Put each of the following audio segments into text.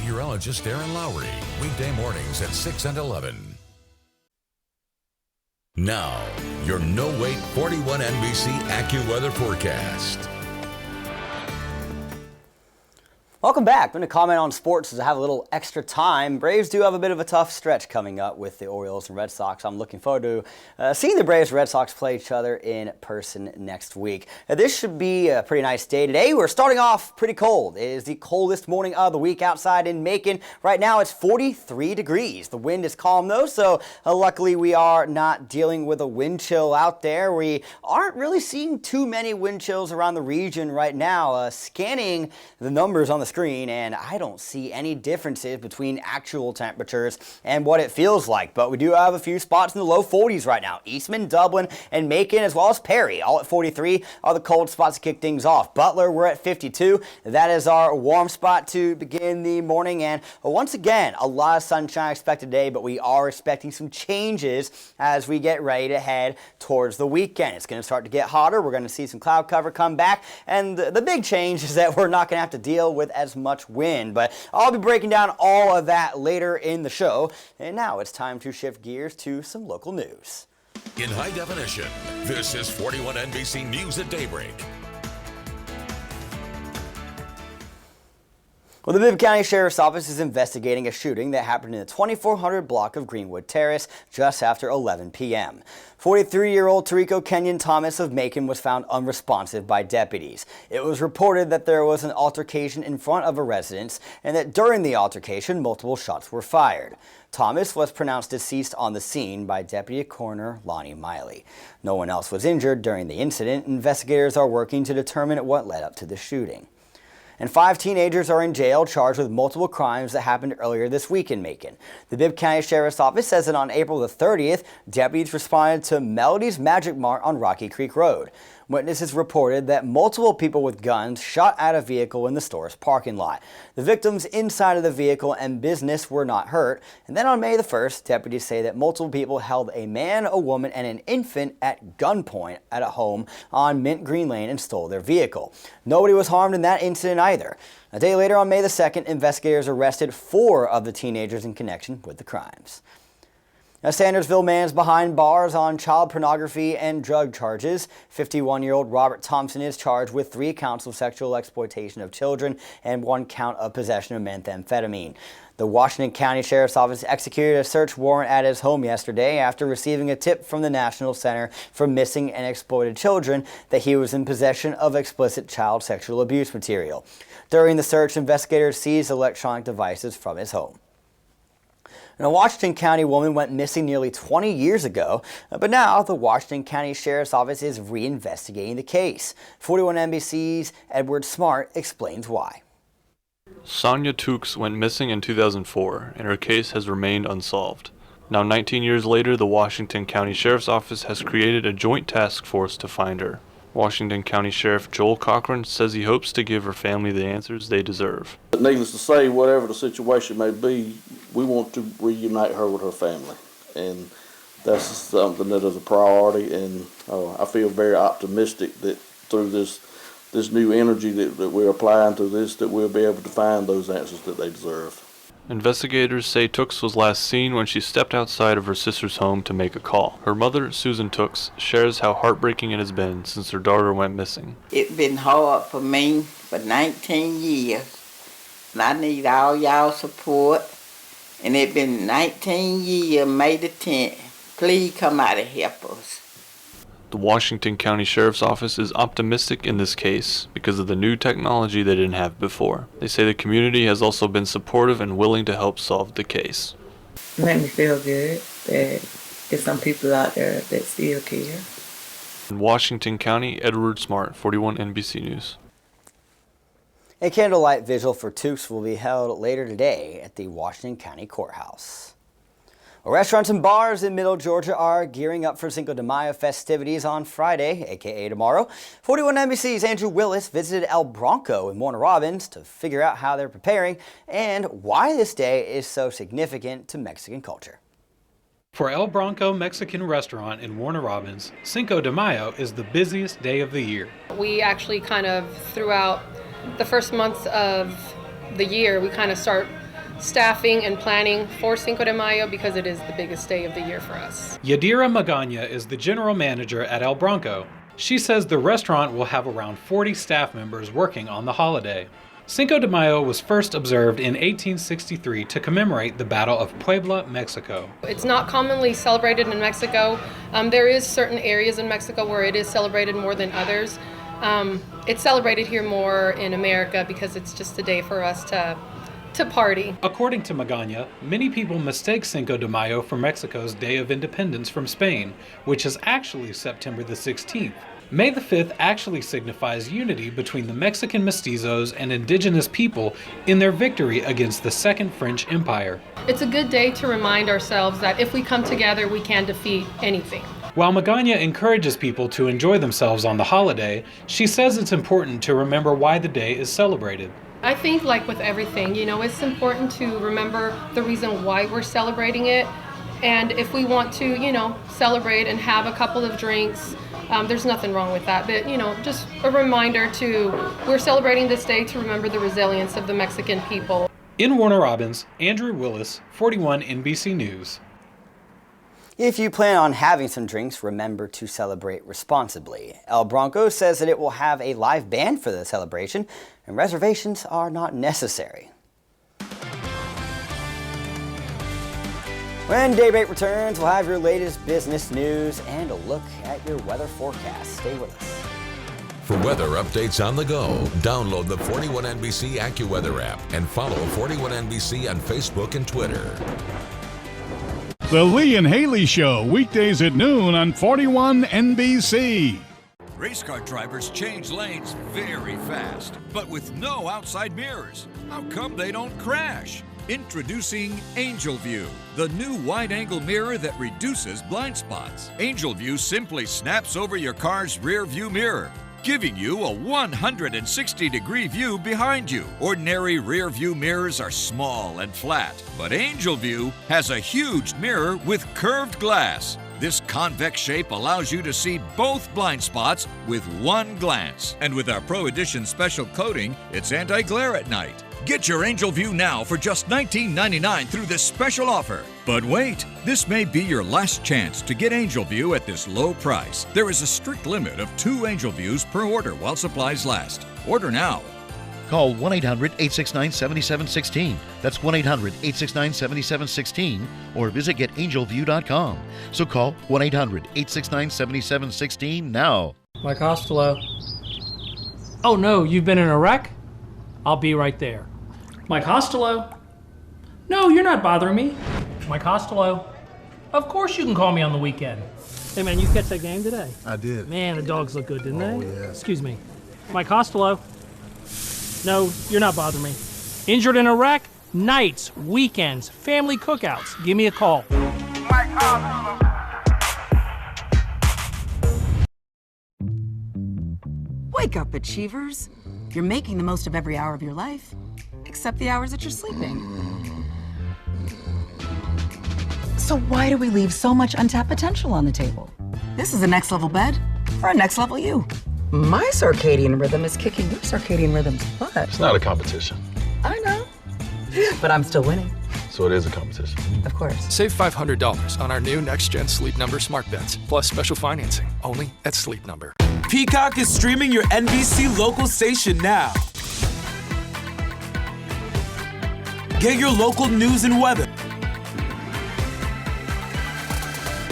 Meteorologist Aaron Lowery, weekday mornings at 6 and 11. Now, your no-wait 41 NBC AccuWeather forecast. Welcome back. I'm going to comment on sports as I have a little extra time. Braves do have a bit of a tough stretch coming up with the Orioles and Red Sox. I'm looking forward to seeing the Braves and Red Sox play each other in person next week. This should be a pretty nice day today. We're starting off pretty cold. It is the coldest morning of the week outside in Macon. Right now it's 43 degrees. The wind is calm though, so luckily we are not dealing with a wind chill out there. We aren't really seeing too many wind chills around the region right now. Scanning the numbers on the screen, and I don't see any differences between actual temperatures and what it feels like, but we do have a few spots in the low 40s right now. Eastman, Dublin, and Macon, as well as Perry, all at 43 are the cold spots to kick things off. Butler, we're at 52. That is our warm spot to begin the morning, and once again, a lot of sunshine expected today, but we are expecting some changes as we get ready to head towards the weekend. It's going to start to get hotter. We're going to see some cloud cover come back, and the big change is that we're not going to have to deal with as much wind, but I'll be breaking down all of that later in the show. And now it's time to shift gears to some local news. In high definition, this is 41 NBC News at Daybreak. Well, the Bibb County Sheriff's Office is investigating a shooting that happened in the 2400 block of Greenwood Terrace just after 11 p.m. 43-year-old Tarico Kenyon Thomas of Macon was found unresponsive by deputies. It was reported that there was an altercation in front of a residence and that during the altercation, multiple shots were fired. Thomas was pronounced deceased on the scene by Deputy Coroner Lonnie Miley. No one else was injured during the incident. Investigators are working to determine what led up to the shooting. And 5 teenagers are in jail charged with multiple crimes that happened earlier this week in Macon. The Bibb County Sheriff's Office says that on April the 30th, deputies responded to Melody's Magic Mart on Rocky Creek Road. Witnesses reported that multiple people with guns shot at a vehicle in the store's parking lot. The victims inside of the vehicle and business were not hurt. And then on May the 1st, deputies say that multiple people held a man, a woman, and an infant at gunpoint at a home on Mint Green Lane and stole their vehicle. Nobody was harmed in that incident either. A day later, on May the 2nd, investigators arrested 4 of the teenagers in connection with the crimes. A Sandersville man's behind bars on child pornography and drug charges. 51-year-old Robert Thompson is charged with 3 counts of sexual exploitation of children and 1 count of possession of methamphetamine. The Washington County Sheriff's Office executed a search warrant at his home yesterday after receiving a tip from the National Center for Missing and Exploited Children that he was in possession of explicit child sexual abuse material. During the search, investigators seized electronic devices from his home. And a Washington County woman went missing nearly 20 years ago, but now the Washington County Sheriff's Office is reinvestigating the case. 41 NBC's Edward Smart explains why. Sonia Tukes went missing in 2004, and her case has remained unsolved. Now 19 years later, the Washington County Sheriff's Office has created a joint task force to find her. Washington County Sheriff Joel Cochran says he hopes to give her family the answers they deserve. Needless to say, whatever the situation may be, we want to reunite her with her family. And that's something that is a priority, and I feel very optimistic that through this new energy that we're applying to this, that we'll be able to find those answers that they deserve. Investigators say Tooks was last seen when she stepped outside of her sister's home to make a call. Her mother, Susan Tooks, shares how heartbreaking it has been since her daughter went missing. It's been hard for me for 19 years, and I need all y'all support. And it's been 19 years, May the 10th. Please come out and help us. The Washington County Sheriff's Office is optimistic in this case because of the new technology they didn't have before. They say the community has also been supportive and willing to help solve the case. It made me feel good that there's some people out there that still care. In Washington County, Edward Smart, 41 NBC News. A candlelight vigil for Tukes will be held later today at the Washington County Courthouse. Restaurants and bars in Middle Georgia are gearing up for Cinco de Mayo festivities on Friday, aka tomorrow. 41 NBC's Andrew Willis visited El Bronco in Warner Robins to figure out how they're preparing and why this day is so significant to Mexican culture. For El Bronco Mexican Restaurant in Warner Robins, Cinco de Mayo is the busiest day of the year. We actually kind of, throughout the first month of the year, we kind of start staffing and planning for Cinco de Mayo because it is the biggest day of the year for us. Yadira Magana is the general manager at El Bronco. She says the restaurant will have around 40 staff members working on the holiday. Cinco de Mayo was first observed in 1863 to commemorate the Battle of Puebla, Mexico. It's not commonly celebrated in Mexico. There is certain areas in Mexico where it is celebrated more than others. It's celebrated here more in America because it's just a day for us to party. According to Magana, many people mistake Cinco de Mayo for Mexico's Day of Independence from Spain, which is actually September the 16th. May the 5th actually signifies unity between the Mexican mestizos and indigenous people in their victory against the Second French Empire. It's a good day to remind ourselves that if we come together, we can defeat anything. While Magana encourages people to enjoy themselves on the holiday, she says it's important to remember why the day is celebrated. I think like with everything, it's important to remember the reason why we're celebrating it. And if we want to, celebrate and have a couple of drinks, there's nothing wrong with that. But, just a reminder we're celebrating this day to remember the resilience of the Mexican people. In Warner Robins, Andrew Willis, 41 NBC News. If you plan on having some drinks, remember to celebrate responsibly. El Bronco says that it will have a live band for the celebration, and reservations are not necessary. When Daybreak returns, we'll have your latest business news and a look at your weather forecast. Stay with us. For weather updates on the go, download the 41NBC AccuWeather app and follow 41NBC on Facebook and Twitter. The Lee and Haley Show, weekdays at noon on 41NBC. Race car drivers change lanes very fast, but with no outside mirrors. How come they don't crash? Introducing Angel View, the new wide-angle mirror that reduces blind spots. Angel View simply snaps over your car's rear view mirror, giving you a 160-degree view behind you. Ordinary rear view mirrors are small and flat, but Angel View has a huge mirror with curved glass. This convex shape allows you to see both blind spots with one glance. And with our Pro Edition special coating, it's anti-glare at night. Get your Angel View now for just $19.99 through this special offer. But wait, this may be your last chance to get Angel View at this low price. There is a strict limit of 2 Angel Views per order while supplies last. Order now. Call 1-800-869-7716. That's 1-800-869-7716 or visit getangelview.com. So call 1-800-869-7716 now. Mike Costello. Oh no, you've been in a wreck? I'll be right there. Mike Costello. No, you're not bothering me. Mike Costello. Of course you can call me on the weekend. Hey man, you catch that game today? I did. Man, the dogs look good, didn't they? Oh yeah. Excuse me. Mike Costello. No, you're not bothering me. Injured in a wreck? Nights, weekends, family cookouts. Give me a call. Mike Costello. Wake up, Achievers. You're making the most of every hour of your life, except the hours that you're sleeping. So why do we leave so much untapped potential on the table? This is a next level bed for a next level you. My circadian rhythm is kicking your circadian rhythm's butt. It's not a competition. I know, but I'm still winning. So it is a competition. Of course. Save $500 on our new next-gen Sleep Number smart beds, plus special financing, only at Sleep Number. Peacock is streaming your NBC local station now. Get your local news and weather.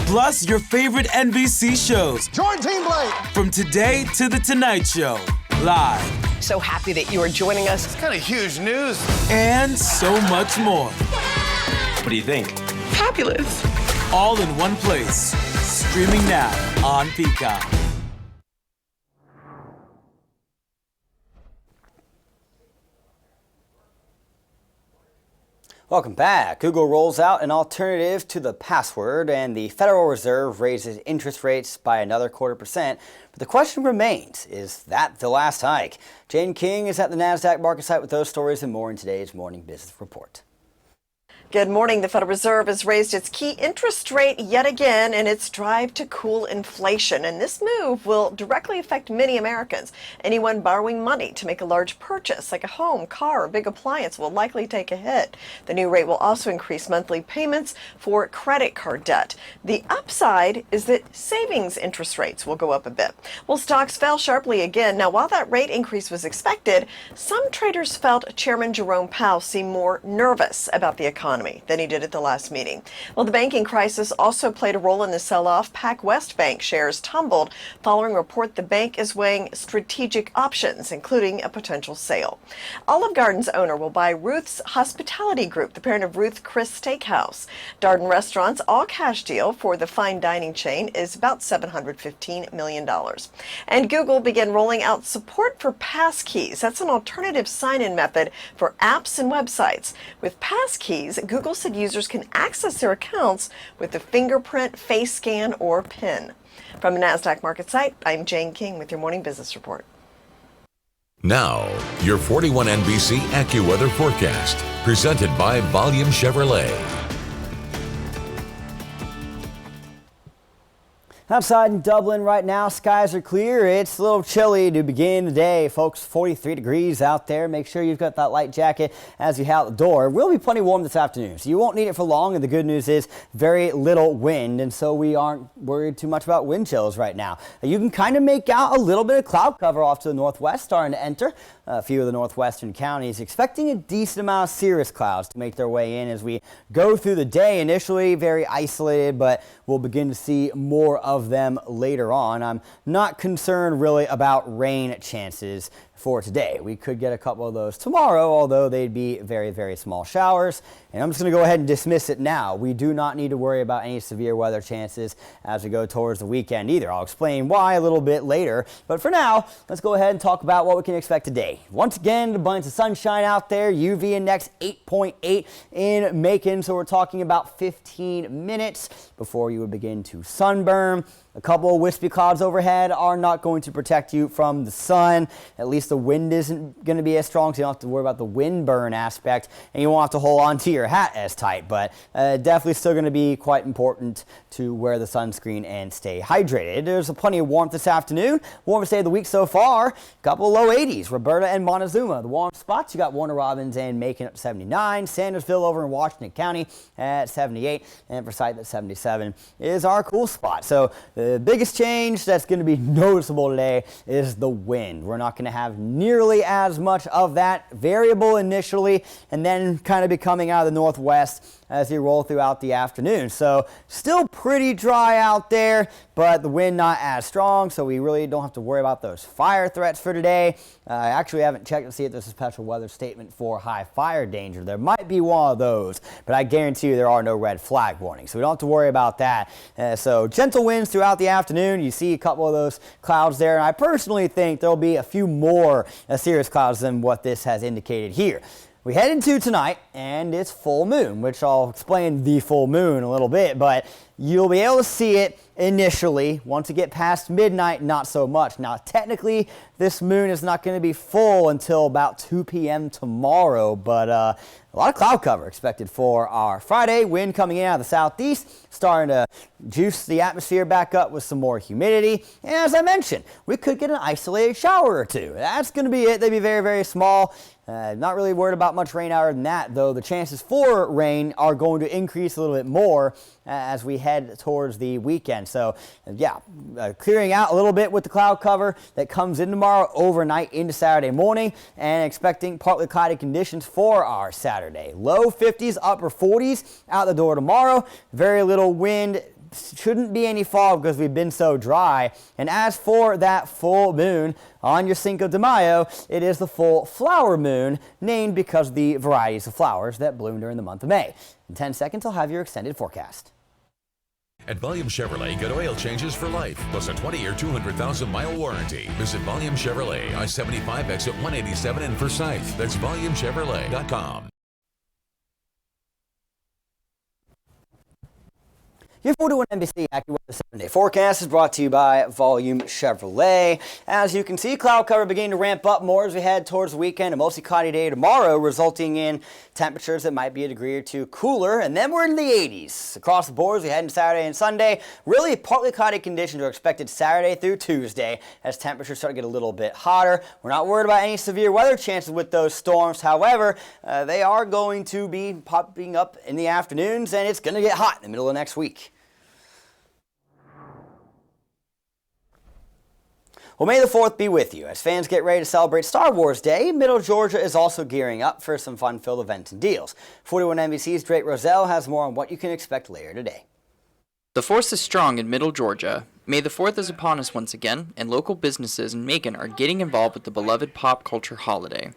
Plus your favorite NBC shows. Join Team Blake. From Today to The Tonight Show, live. So happy that you are joining us. It's kind of huge news. And so much more. What do you think? Fabulous. All in one place. Streaming now on Peacock. Welcome back. Google rolls out an alternative to the password, and the Federal Reserve raises interest rates by another 0.25%. But the question remains, is that the last hike? Jane King is at the NASDAQ market site with those stories and more in today's Morning Business Report. Good morning. The Federal Reserve has raised its key interest rate yet again in its drive to cool inflation. And this move will directly affect many Americans. Anyone borrowing money to make a large purchase, like a home, car, or big appliance, will likely take a hit. The new rate will also increase monthly payments for credit card debt. The upside is that savings interest rates will go up a bit. Well, stocks fell sharply again. Now, while that rate increase was expected, some traders felt Chairman Jerome Powell seemed more nervous about the economy than he did at the last meeting. Well, the banking crisis also played a role in the sell-off. PacWest Bank shares tumbled following a report the bank is weighing strategic options, including a potential sale. Olive Garden's owner will buy Ruth's Hospitality Group, the parent of Ruth Chris Steakhouse. Darden Restaurants' all-cash deal for the fine dining chain is about $715 million. And Google began rolling out support for passkeys. That's an alternative sign-in method for apps and websites. With passkeys, Google said users can access their accounts with a fingerprint, face scan, or PIN. From the NASDAQ market site, I'm Jane King with your Morning Business Report. Now, your 41 NBC AccuWeather forecast, presented by Volume Chevrolet. Outside in Dublin right now, skies are clear. It's a little chilly to begin the day, folks. 43 degrees out there. Make sure you've got that light jacket as you head out the door. It will be plenty warm this afternoon, so you won't need it for long. And the good news is very little wind, and so we aren't worried too much about wind chills right now. You can kind of make out a little bit of cloud cover off to the northwest starting to enter. A few of the northwestern counties expecting a decent amount of cirrus clouds to make their way in as we go through the day. Initially very isolated, but we'll begin to see more of them later on. I'm not concerned really about rain chances for today. We could get a couple of those tomorrow, although they'd be very, very small showers. And I'm just going to go ahead and dismiss it now. We do not need to worry about any severe weather chances as we go towards the weekend either. I'll explain why a little bit later. But for now, let's go ahead and talk about what we can expect today. Once again, a bunch of sunshine out there. UV index 8.8 in Macon. So we're talking about 15 minutes before you would begin to sunburn. A couple of wispy clouds overhead are not going to protect you from the sun. At least the wind isn't going to be as strong, so you don't have to worry about the wind burn aspect, and you won't have to hold on to your hat as tight. But definitely still going to be quite important to wear the sunscreen and stay hydrated. There's plenty of warmth this afternoon. Warmest day of the week so far. A couple of low 80s. Roberta and Montezuma, the warm spots. You got Warner Robins and Macon at 79. Sandersville over in Washington County at 78. And Forsyth at 77 is our cool spot. So the biggest change that's going to be noticeable today is the wind. We're not going to have nearly as much of that, variable initially, and then kind of be coming out of the northwest as you roll throughout the afternoon. So still pretty dry out there, but the wind not as strong, so we really don't have to worry about those fire threats for today. I actually haven't checked to see if there's a special weather statement for high fire danger. There might be one of those, but I guarantee you there are no red flag warnings, so we don't have to worry about that. So gentle winds throughout the afternoon. You see a couple of those clouds there, and I personally think there'll be a few more cirrus clouds than what this has indicated here. We head into tonight, and it's full moon, which I'll explain the full moon a little bit, but you'll be able to see it initially. Once you get past midnight, not so much. Now, technically, this moon is not going to be full until about 2 p.m. tomorrow, but a lot of cloud cover expected for our Friday. Wind coming in out of the southeast, starting to juice the atmosphere back up with some more humidity. And as I mentioned, we could get an isolated shower or two. That's going to be it. They'd be very, very small. Not really worried about much rain other than that, though the chances for rain are going to increase a little bit more as we head towards the weekend. So, yeah, clearing out a little bit with the cloud cover that comes in tomorrow overnight into Saturday morning, and expecting partly cloudy conditions for our Saturday. Low 50s, upper 40s out the door tomorrow. Very little wind. Shouldn't be any fog because we've been so dry. And as for that full moon on your Cinco de Mayo, it is the full flower moon, named because of the varieties of flowers that bloom during the month of May. In 10 seconds, I'll have your extended forecast. At Volume Chevrolet, get oil changes for life, plus a 20-year, 200,000-mile warranty. Visit Volume Chevrolet, I-75 exit 187 in Forsyth. That's volumechevrolet.com. Your 41 NBC AccuWeather 7-day forecast is brought to you by Volume Chevrolet. As you can see, cloud cover beginning to ramp up more as we head towards the weekend. A mostly cloudy day tomorrow, resulting in temperatures that might be a degree or two cooler. And then we're in the 80s. Across the board as we head into Saturday and Sunday, really partly cloudy conditions are expected Saturday through Tuesday as temperatures start to get a little bit hotter. We're not worried about any severe weather chances with those storms. However, they are going to be popping up in the afternoons, and it's going to get hot in the middle of next week. Well, May the 4th be with you. As fans get ready to celebrate Star Wars Day, Middle Georgia is also gearing up for some fun-filled events and deals. 41 NBC's Drake Roselle has more on what you can expect later today. The force is strong in Middle Georgia. May the 4th is upon us once again, and local businesses in Macon are getting involved with the beloved pop culture holiday.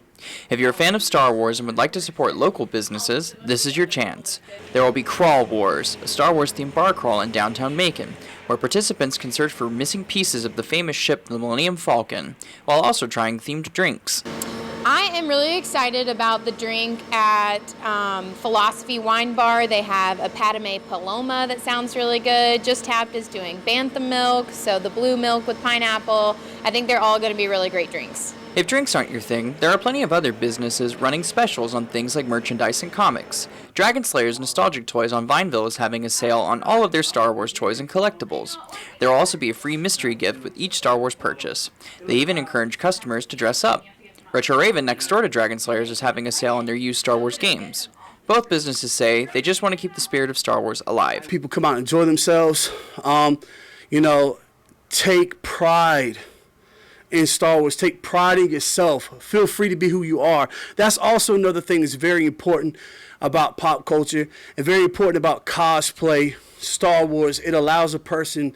If you're a fan of Star Wars and would like to support local businesses, this is your chance. There will be Crawl Wars, a Star Wars-themed bar crawl in downtown Macon, where participants can search for missing pieces of the famous ship the Millennium Falcon, while also trying themed drinks. I am really excited about the drink at Philosophy Wine Bar. They have a Padme Paloma that sounds really good. Just Tapped is doing Bantha milk, so the blue milk with pineapple. I think they're all going to be really great drinks. If drinks aren't your thing, there are plenty of other businesses running specials on things like merchandise and comics. Dragon Slayer's Nostalgic Toys on Vineville is having a sale on all of their Star Wars toys and collectibles. There will also be a free mystery gift with each Star Wars purchase. They even encourage customers to dress up. Retro Raven next door to Dragon Slayers is having a sale on their used Star Wars games. Both businesses say they just want to keep the spirit of Star Wars alive. People come out and enjoy themselves. Take pride in Star Wars. Take pride in yourself. Feel free to be who you are. That's also another thing that's very important about pop culture and very important about cosplay, Star Wars. It allows a person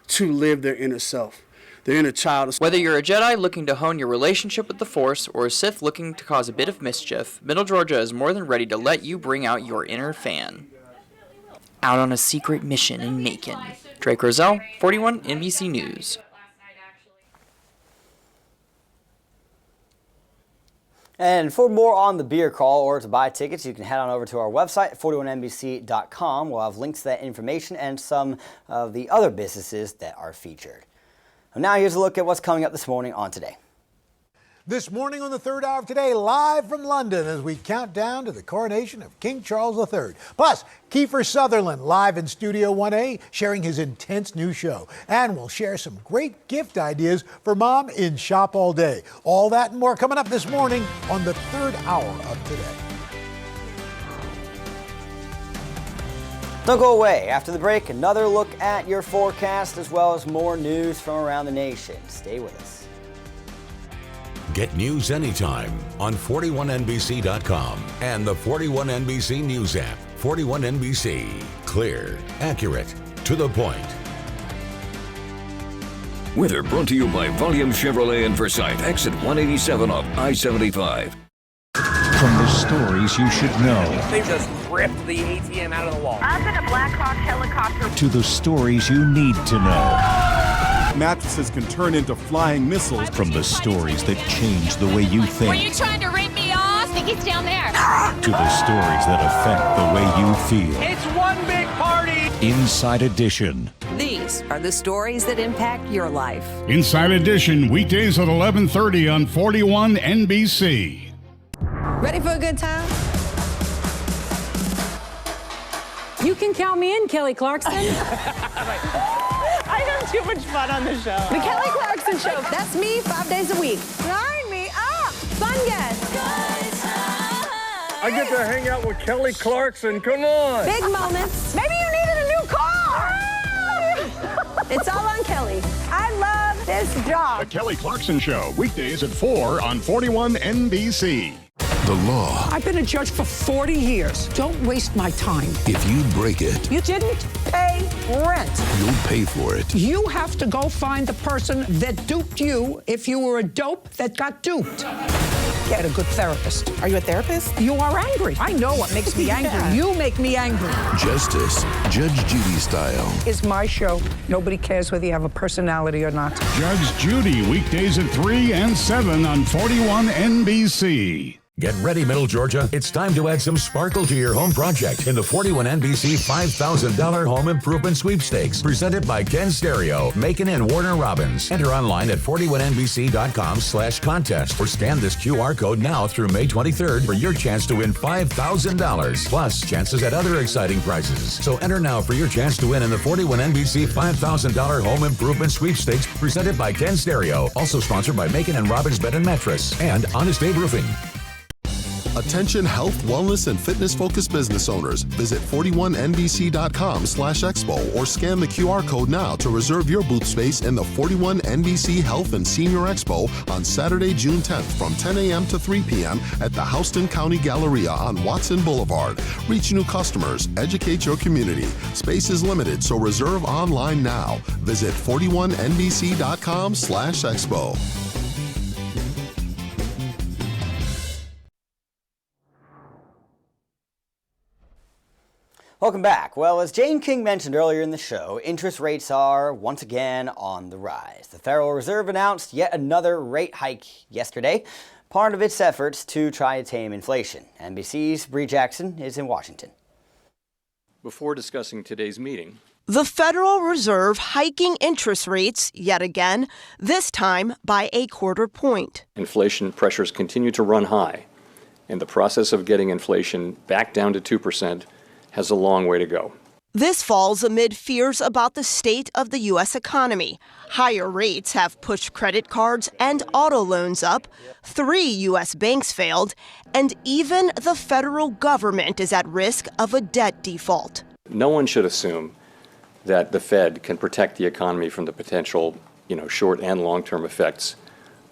to live their inner self, their inner child. Whether you're a Jedi looking to hone your relationship with the Force or a Sith looking to cause a bit of mischief, Middle Georgia is more than ready to let you bring out your inner fan. Out on a secret mission in Macon. Drake Roselle, 41 NBC News. And for more on the beer crawl or to buy tickets, you can head on over to our website, 41NBC.com. We'll have links to that information and some of the other businesses that are featured. And now here's a look at what's coming up this morning on Today. This morning on the third hour of Today, live from London as we count down to the coronation of King Charles III. Plus, Kiefer Sutherland live in Studio 1A sharing his intense new show. And we'll share some great gift ideas for Mom in Shop All Day. All that and more coming up this morning on the third hour of Today. Don't go away. After the break, another look at your forecast as well as more news from around the nation. Stay with us. Get news anytime on 41NBC.com and the 41NBC News app. 41NBC. Clear, accurate, to the point. Weather brought to you by Volume Chevrolet in Forsyth, exit 187 off I-75. From the stories you should know. They just ripped the ATM out of the wall. Up in a Black Hawk helicopter. To the stories you need to know. Mattresses can turn into flying missiles. From the stories that change the way you think. Were you trying to rip me off? I think it's down there. To the stories that affect the way you feel. It's one big party. Inside Edition. These are the stories that impact your life. Inside Edition, weekdays at 11:30 on 41 NBC. Ready for a good time? You can count me in, Kelly Clarkson. I have too much fun on the show. The Kelly Clarkson Show. That's me 5 days a week. Line me up. Fun guest. I get to hang out with Kelly Clarkson. Come on. Big moments. Maybe you needed a new car. It's all on Kelly. I love this job. The Kelly Clarkson Show, weekdays at 4 on 41 NBC. The law. I've been a judge for 40 years. Don't waste my time. If you break it, You didn't pay rent. you'll pay for it. You have to go find the person that duped you if you were a dope that got duped. Get a good therapist. Are you a therapist? You are angry. I know what makes me angry. Yeah. You make me angry. Justice, Judge Judy style. It's my show. Nobody cares whether you have a personality or not. Judge Judy, weekdays at 3 and 7 on 41 NBC. Get ready, Middle Georgia. It's time to add some sparkle to your home project in the 41NBC $5,000 Home Improvement Sweepstakes, presented by Ken Stereo, Macon, and Warner Robins. Enter online at 41NBC.com/contest or scan this QR code now through May 23rd for your chance to win $5,000, plus chances at other exciting prizes. So enter now for your chance to win in the 41NBC $5,000 Home Improvement Sweepstakes, presented by Ken Stereo, also sponsored by Macon and Robins Bed and Mattress and Honest Abe Roofing. Attention health, wellness, and fitness-focused business owners. Visit 41NBC.com/expo or scan the QR code now to reserve your booth space in the 41NBC Health and Senior Expo on Saturday, June 10th from 10 a.m. to 3 p.m. at the Houston County Galleria on Watson Boulevard. Reach new customers, educate your community. Space is limited, so reserve online now. Visit 41NBC.com/expo. Welcome back. Well, as Jane King mentioned earlier in the show, interest rates are once again on the rise. The Federal Reserve announced yet another rate hike yesterday, part of its efforts to try to tame inflation. NBC's Bree Jackson is in Washington. Before discussing today's meeting, the Federal Reserve hiking interest rates yet again, this time by a quarter point. Inflation pressures continue to run high, and the process of getting inflation back down to 2% has a long way to go. This falls amid fears about the state of the U.S. economy. Higher rates have pushed credit cards and auto loans up, 3 U.S. banks failed, and even the federal government is at risk of a debt default. No one should assume that the Fed can protect the economy from the potential, short and long-term effects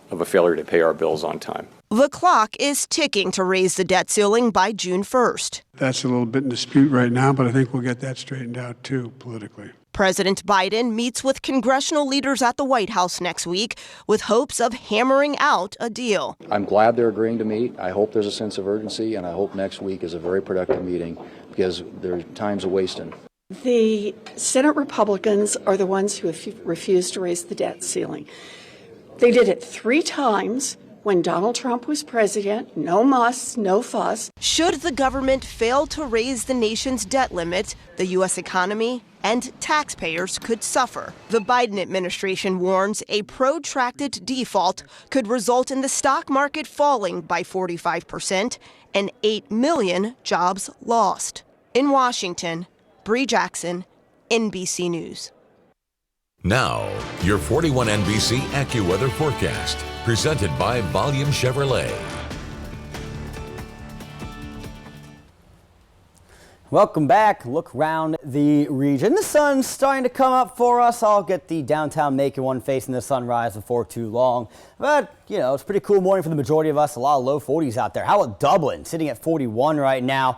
of a failure to pay our bills on time. The clock is ticking to raise the debt ceiling by June 1st. That's a little bit in dispute right now, but I think we'll get that straightened out, too, politically. President Biden meets with congressional leaders at the White House next week with hopes of hammering out a deal. I'm glad they're agreeing to meet. I hope there's a sense of urgency, and I hope next week is a very productive meeting because there's time's a wasting. The Senate Republicans are the ones who have refused to raise the debt ceiling. They did it 3 times. When Donald Trump was president, no muss, no fuss. Should the government fail to raise the nation's debt limit, the U.S. economy and taxpayers could suffer. The Biden administration warns a protracted default could result in the stock market falling by 45% and 8 million jobs lost. In Washington, Bree Jackson, NBC News. Now, your 41NBC AccuWeather forecast, presented by Volume Chevrolet. Welcome back. Look around the region. The sun's starting to come up for us. I'll get the downtown Macon one facing the sunrise before too long. But, it's a pretty cool morning for the majority of us. A lot of low 40s out there. How about Dublin, sitting at 41 right now?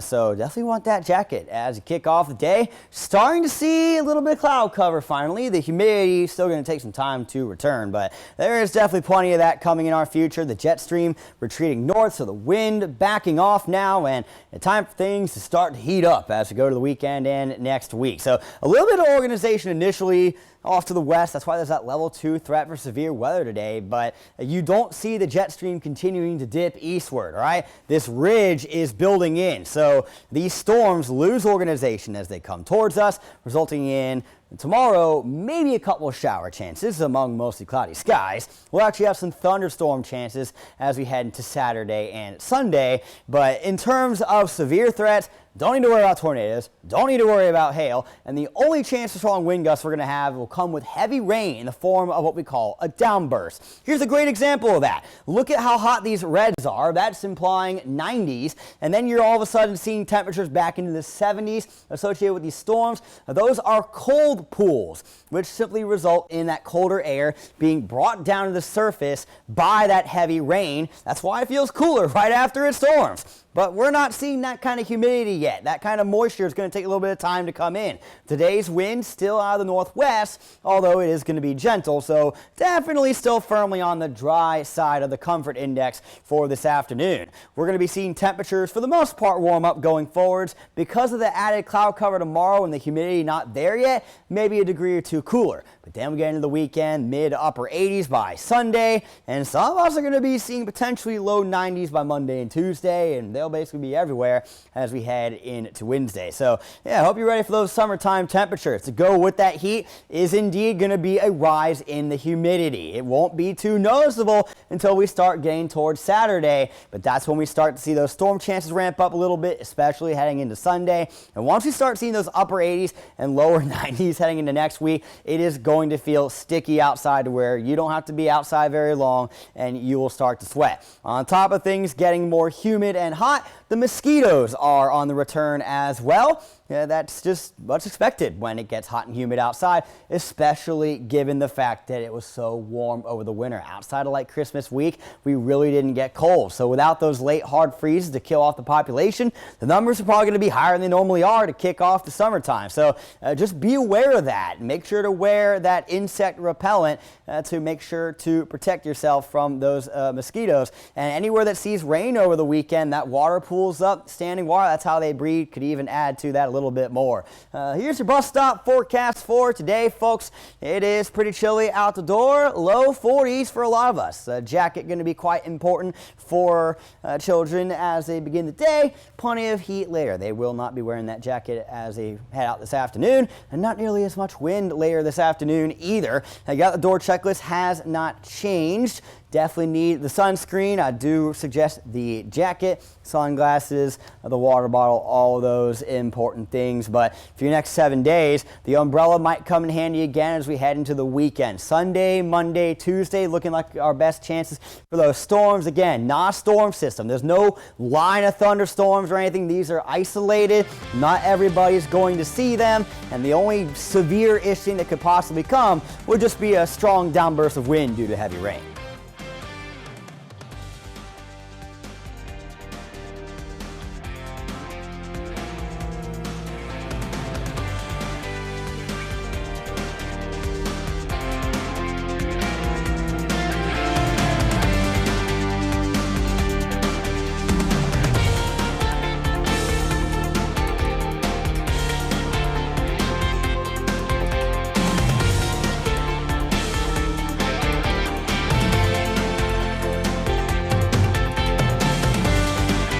So definitely want that jacket as you kick off the day. Starting to see a little bit of cloud cover finally. The humidity is still going to take some time to return, but there is definitely plenty of that coming in our future. The jet stream retreating north, so the wind backing off now, and it's time for things to start to heat up as we go to the weekend and next week. So a little bit of organization initially off to the west. That's why there's that level 2 threat for severe weather today, but you don't see the jet stream continuing to dip eastward, all right? This ridge is building in, so these storms lose organization as they come towards us, resulting in tomorrow maybe a couple of shower chances among mostly cloudy skies. We'll actually have some thunderstorm chances as we head into Saturday and Sunday, but in terms of severe threats, don't need to worry about tornadoes, don't need to worry about hail, and the only chance for strong wind gusts we're going to have will come with heavy rain in the form of what we call a downburst. Here's a great example of that. Look at how hot these reds are. That's implying 90s, and then you're all of a sudden seeing temperatures back into the 70s associated with these storms. Those are cold pools, which simply result in that colder air being brought down to the surface by that heavy rain. That's why it feels cooler right after it storms. But we're not seeing that kind of humidity yet. That kind of moisture is going to take a little bit of time to come in. Today's wind still out of the northwest, although it is going to be gentle, so definitely still firmly on the dry side of the comfort index for this afternoon. We're going to be seeing temperatures for the most part warm up going forwards. Because of the added cloud cover tomorrow and the humidity not there yet, maybe a degree or two cooler. But then we get into the weekend, mid to upper 80s by Sunday, and some of us are going to be seeing potentially low 90s by Monday and Tuesday, and they'll basically be everywhere as we head into Wednesday. So yeah, I hope you're ready for those summertime temperatures. To go with that heat is indeed going to be a rise in the humidity. It won't be too noticeable until we start getting towards Saturday, but that's when we start to see those storm chances ramp up a little bit, especially heading into Sunday. And once we start seeing those upper 80s and lower 90s heading into next week, it is going to feel sticky outside to where you don't have to be outside very long and you will start to sweat. On top of things getting more humid and hot, the mosquitoes are on the return as well. Yeah, that's just what's expected when it gets hot and humid outside, especially given the fact that it was so warm over the winter. Outside of like Christmas week, we really didn't get cold. So without those late hard freezes to kill off the population, the numbers are probably going to be higher than they normally are to kick off the summertime. So just be aware of that. Make sure to wear that insect repellent to make sure to protect yourself from those mosquitoes. And anywhere that sees rain over the weekend, that water pools up, standing water, that's how they breed, could even add to that a little bit more. Here's your bus stop forecast for today, folks. It is pretty chilly out the door, low 40s for a lot of us. A jacket going to be quite important for children as they begin the day. Plenty of heat later. They will not be wearing that jacket as they head out this afternoon, and not nearly as much wind later this afternoon either. I got the door checklist has not changed. Definitely need the sunscreen. I do suggest the jacket, sunglasses, the water bottle, all of those important things. But for your next 7 days, the umbrella might come in handy again as we head into the weekend. Sunday, Monday, Tuesday, looking like our best chances for those storms. Again, not a storm system. There's no line of thunderstorms or anything. These are isolated. Not everybody's going to see them. And the only severe issue that could possibly come would just be a strong downburst of wind due to heavy rain.